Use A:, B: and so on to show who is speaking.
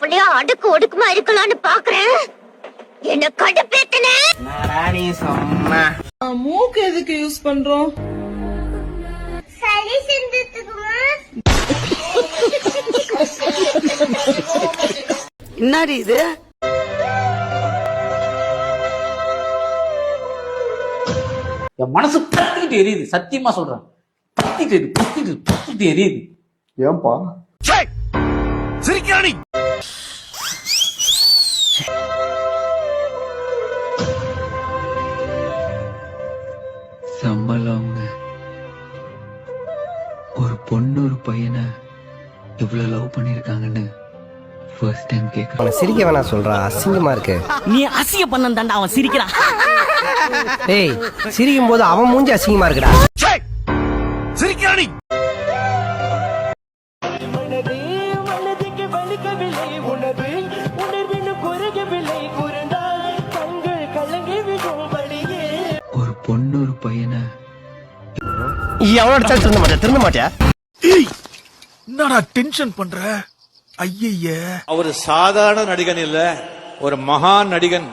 A: புள்ளையா அடுக்கு ஒடுக்குமா இருக்கலாம்னு பாக்குறேன். என்ன கடுப்பேத்தன.
B: நாராணி சொன்னா
C: மூக்கு எதுக்கு யூஸ் பண்றோம்?
A: சளி சிந்தத்துக்குமா?
B: என்னடி இது?
D: என் மனசு பத்திட்டு எரியுது, சத்தியமா சொல்றேன். பத்திட்டு எரியுது.
E: ஏன்பா
F: சிரிக்கிறானி?
G: சம்பளவங்க ஒரு பொண்ணு ஒரு பையனை இவ்வளவு லவ் பண்ணிருக்காங்கன்னு ஃபர்ஸ்ட் டைம் கேட்க.
H: சிரிக்க வேணாம் சொல்றா, அசிங்கமா இருக்கு.
B: நீ அசிங்க பண்ண தாண்டா அவன் சிரிக்கிறான்.
H: டேய், சிரிக்கும் போது அவன் மூஞ்சி அசிங்கமா இருக்குடா.
F: சிரிக்கிறானி?
G: ஒரு பொண்ணு ஒரு பையனை
H: எவ்வளவு அடிச்சாலும் திருந்த மாட்டியா?
F: என்னடா டென்ஷன் பண்ற? ஐயய்ய,
I: அவர் சாதாரண நடிகன் இல்ல, ஒரு மகான் நடிகன்.